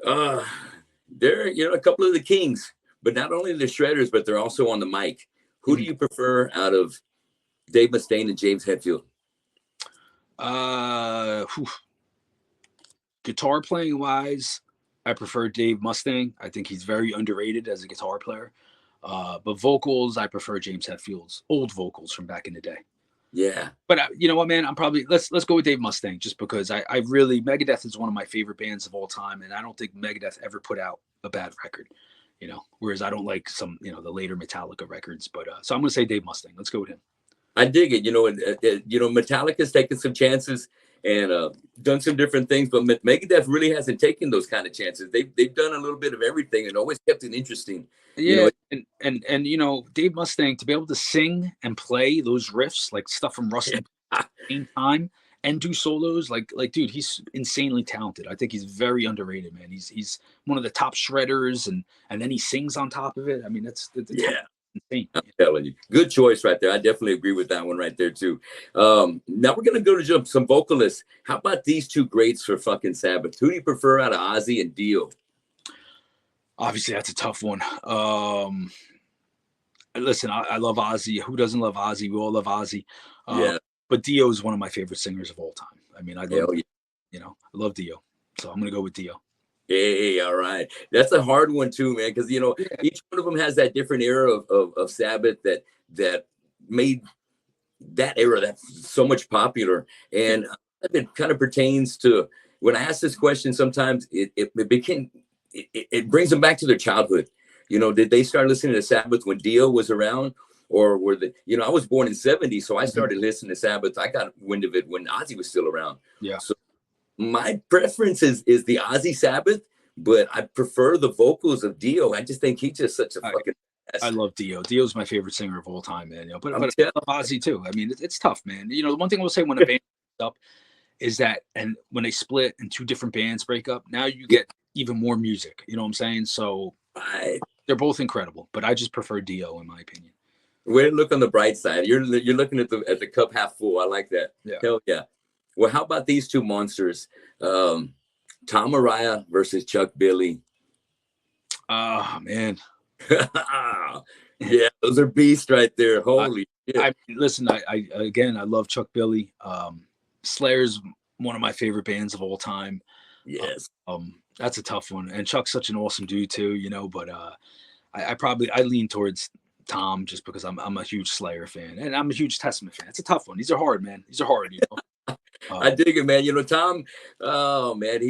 they're a couple of the kings, but not only the shredders, but they're also on the mic. Who do you prefer out of Dave Mustaine and James Hetfield? Guitar playing wise, I prefer Dave Mustaine. I think he's very underrated as a guitar player. But vocals, I prefer James Hetfield's old vocals from back in the day. Yeah. But you know what, man? I'm probably let's go with Dave Mustaine just because I really Megadeth is one of my favorite bands of all time, and I don't think Megadeth ever put out a bad record. Whereas I don't like some the later Metallica records. But so I'm gonna say Dave Mustaine. Let's go with him. I dig it. Metallica's taken some chances and done some different things, but Megadeth really hasn't taken those kind of chances. They've done a little bit of everything and always kept it interesting. Yeah, and Dave Mustaine, to be able to sing and play those riffs like stuff from Rust at the same time and do solos, like dude, he's insanely talented. I think he's very underrated, man. He's one of the top shredders, and then he sings on top of it. I mean, that's insane. I'm telling you, good choice right there. I definitely agree with that one right there too. Now we're gonna go to some vocalists. How about these two greats for fucking Sabbath? Who do you prefer out of Ozzy and Dio? Obviously, that's a tough one. Listen, I love Ozzy. Who doesn't love Ozzy? We all love Ozzy. Yeah. But Dio is one of my favorite singers of all time. I mean, I love, I love Dio. So I'm gonna go with Dio. Hey, all right. That's a hard one too, man, because each one of them has that different era of Sabbath that made that era that's so much popular. And it kind of pertains to when I ask this question, sometimes it brings them back to their childhood. Did they start listening to Sabbath when Dio was around? Or were they, I was born in 70, so I started listening to Sabbath. I got wind of it when Ozzy was still around. Yeah. So my preference is the Ozzy Sabbath, but I prefer the vocals of Dio. I just think he's just such a fucking I love Dio. Dio's my favorite singer of all time, man. But I love Ozzy too. I mean, it's tough, man. The one thing I will say when a band breaks up is that, and when they split and two different bands break up, now you get even more music. You know what I'm saying? So they're both incredible, but I just prefer Dio in my opinion. Way to look on the bright side. You're looking at the cup half full. I like that. Yeah. Hell yeah. Well, how about these two monsters? Tom Araya versus Chuck Billy. Oh man. Yeah, those are beasts right there. Holy shit. Listen, I again, I love Chuck Billy. Slayer's one of my favorite bands of all time. Yes. That's a tough one. And Chuck's such an awesome dude too, but I lean towards Tom just because I'm a huge Slayer fan and I'm a huge Testament fan. It's a tough one. These are hard, man. These are hard, I dig it, man. Tom, oh man,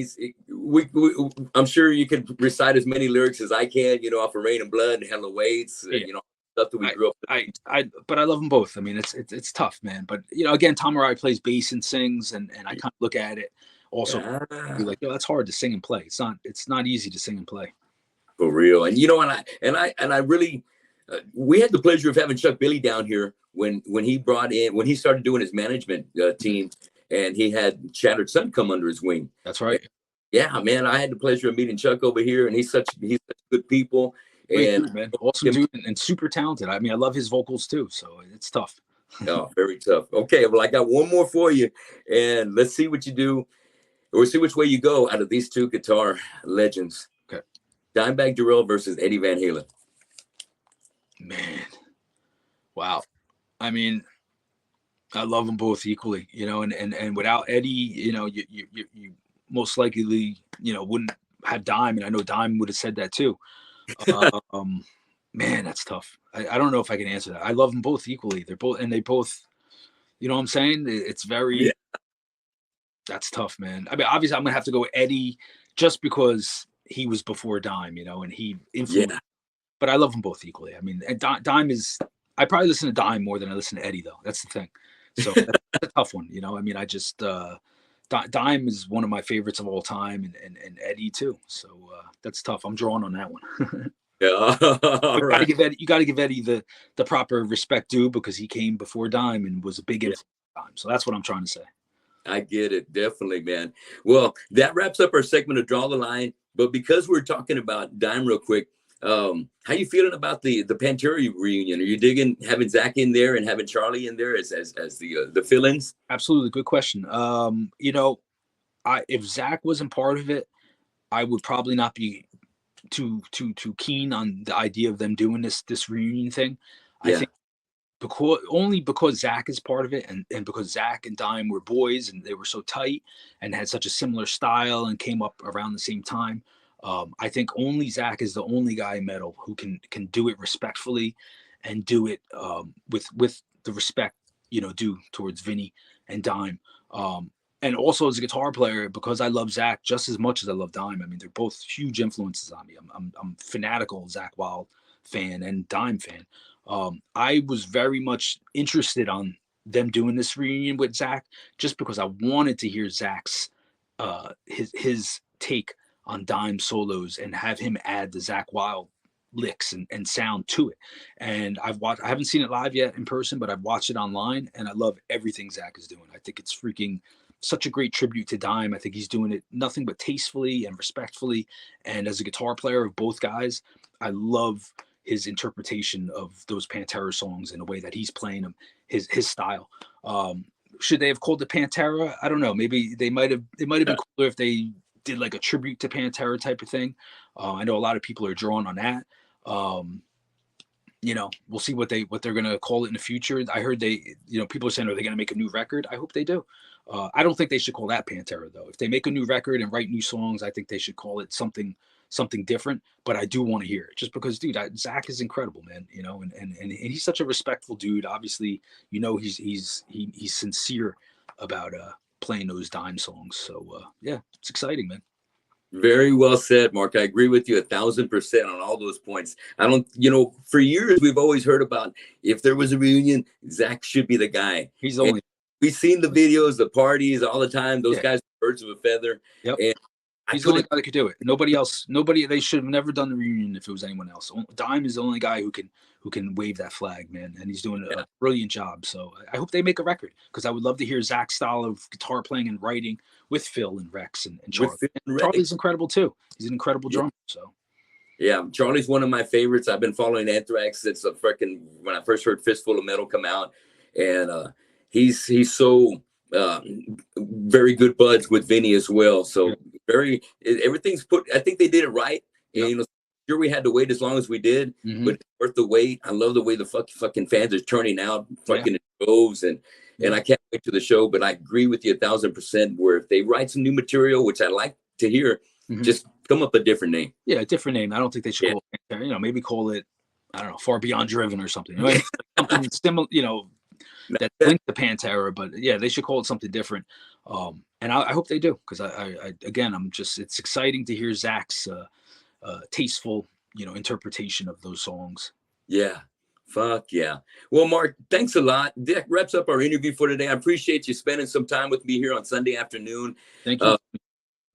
I'm sure you can recite as many lyrics as I can, off of Rain and Blood and Hell Awaits, stuff that we grew up with. But I love them both. I mean, it's tough, man. But again, Tom Araya plays bass and sings, and I kind of look at it also be like, that's hard to sing and play. It's not easy to sing and play. For real. And I really we had the pleasure of having Chuck Billy down here when he started doing his management team. And he had Shattered Sun come under his wing. That's right. Yeah, man. I had the pleasure of meeting Chuck over here, and he's such good people. And dude, man. Awesome dude and super talented. I mean, I love his vocals too, so it's tough. Oh, very tough. Okay, well, I got one more for you, and let's see what you do, or see which way you go out of these two guitar legends. Okay. Dimebag Darrell versus Eddie Van Halen. Man, wow. I mean, I love them both equally, and without Eddie, you most likely, wouldn't have Dime. And I know Dime would have said that too. Man, that's tough. I don't know if I can answer that. I love them both equally. They're both, and they both, you know what I'm saying? It's very, Yeah, that's tough, man. I mean, obviously, I'm gonna have to go with Eddie just because he was before Dime, you know, and he influenced. yeah, But I love them both equally. I mean, and Dime is. I probably listen to Dime more than I listen to Eddie, though. That's the thing. So that's a tough one, you know. I mean, I just Dime is one of my favorites of all time, and Eddie too. So that's tough. I'm drawing on that one. yeah. All But right. you got to give Eddie the proper respect due because he came before Dime and was a big Yeah, influence on Dime. So that's what I'm trying to say. I get it. Definitely, man. Well, that wraps up our segment of Draw the Line. But because we're talking about Dime real quick, how you feeling about the Pantera reunion? Are you digging having Zach in there and having Charlie in there as the fill-ins? Absolutely, good question. You know, I if Zach wasn't part of it, I would probably not be too keen on the idea of them doing this reunion thing. I Yeah, think because Zach is part of it, and because Zach and Dime were boys and they were so tight and had such a similar style and came up around the same time. I think only Zach is the only guy in metal who can do it respectfully and do it with the respect due towards Vinny and Dime. And also as a guitar player, because I love Zach just as much as I love Dime. I mean, they're both huge influences on me. I'm fanatical Zach Wild fan and Dime fan. I was very much interested on them doing this reunion with Zach just because I wanted to hear Zach's his take on Dime solos and have him add the Zach Wild licks and sound to it. And I haven't seen it live yet in person, but I've watched it online and I love everything Zach is doing. I think it's freaking such a great tribute to Dime. I think he's doing it nothing but tastefully and respectfully. And as a guitar player of both guys, I love his interpretation of those Pantera songs in a way that he's playing them, his style. Should they have called it Pantera? I don't know. Maybe they might have. It might have been cooler if they did like a tribute to Pantera type of thing. I know a lot of people are drawn on that. Um, we'll see what they're gonna call it in the future. I heard people are saying, are they gonna make a new record? I hope they do. I don't think they should call that Pantera though. If they make a new record and write new songs, I think they should call it something different. But I do want to hear it just because, dude, Zach is incredible, man. And he's such a respectful dude. Obviously, he's sincere about playing those Dime songs. So yeah, it's exciting, man. very well said, Mark. I agree with you 1,000% on all those points. I don't, for years we've always heard about if there was a reunion, Zach should be the guy. He's the only. We've seen the videos, the parties all the time. Those Yeah. guys are birds of a feather. Yep. And He's the only guy that could do it. Nobody else. They should have never done the reunion if it was anyone else. Dime is the only guy who can wave that flag, man, and he's doing a brilliant job. So I hope they make a record because I would love to hear Zach's style of guitar playing and writing with Phil and Rex and Charlie. And Charlie's incredible too. He's an incredible drummer. So yeah, Charlie's one of my favorites. I've been following Anthrax since when I first heard Fistful of Metal come out, and he's so very good buds with Vinny as well. So everything's put. I think they did it right. Yep. And, sure we had to wait as long as we did, but it's worth the wait. I love the way the fucking fans are turning out, fucking droves, and I can't wait to the show. But I agree with you 1,000%. Where if they write some new material, which I like to hear, just come up a different name. Yeah, a different name. I don't think they should call it. Maybe call it, I don't know, Far Beyond Driven or something. Something similar. That's linked to Pantera, but yeah, they should call it something different. And I hope they do because it's exciting to hear Zach's tasteful, interpretation of those songs. Yeah. Fuck yeah. Well, Mark, thanks a lot. That wraps up our interview for today. I appreciate you spending some time with me here on Sunday afternoon. Thank you.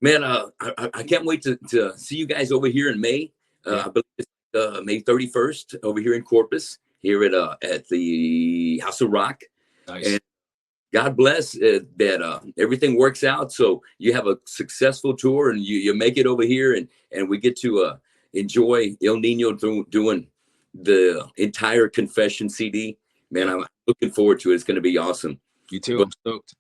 Man, I can't wait to see you guys over here in May. I believe it's May 31st over here in Corpus, here at the House of Rock. Nice. And God bless that everything works out. So you have a successful tour and you make it over here and we get to enjoy Ill Nino doing the entire Confession CD. Man, I'm looking forward to it. It's going to be awesome. You too. I'm stoked.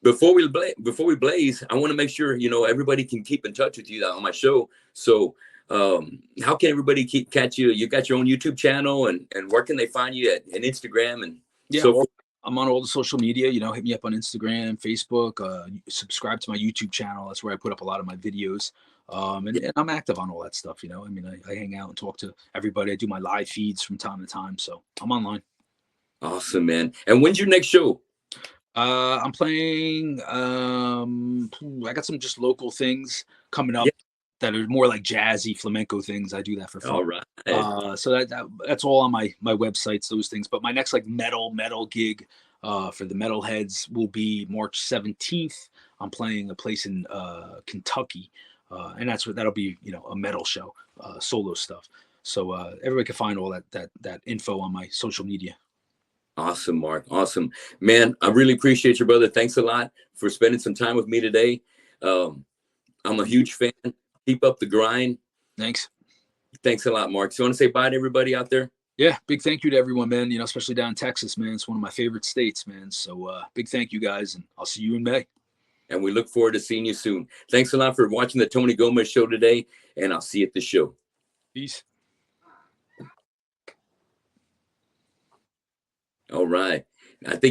Before we blaze, I want to make sure everybody can keep in touch with you on my show. So how can everybody catch you? You got your own YouTube channel, and where can they find you at Instagram and so forth? I'm on all the social media, hit me up on Instagram, Facebook, subscribe to my YouTube channel. That's where I put up a lot of my videos. And I'm active on all that stuff. I mean, I hang out and talk to everybody. I do my live feeds from time to time. So I'm online. Awesome, man. And when's your next show? I'm playing, I got some just local things coming up Yeah. that are more like jazzy flamenco things. I do that for fun. All right. So that's all on my websites, those things. But my next like metal gig for the metalheads will be March 17th. I'm playing a place in Kentucky, and that'll be a metal show, solo stuff. So everybody can find all that info on my social media. Awesome, Marc. Awesome, man. I really appreciate you, brother. Thanks a lot for spending some time with me today. I'm a huge fan. Keep up the grind. Thanks. Thanks a lot, Marc. So you want to say bye to everybody out there? Yeah, big thank you to everyone, man. Especially down in Texas, man. It's one of my favorite states, man. So big thank you, guys, and I'll see you in May. And we look forward to seeing you soon. Thanks a lot for watching the Tony Gomez Show today, and I'll see you at the show. Peace. All right. I think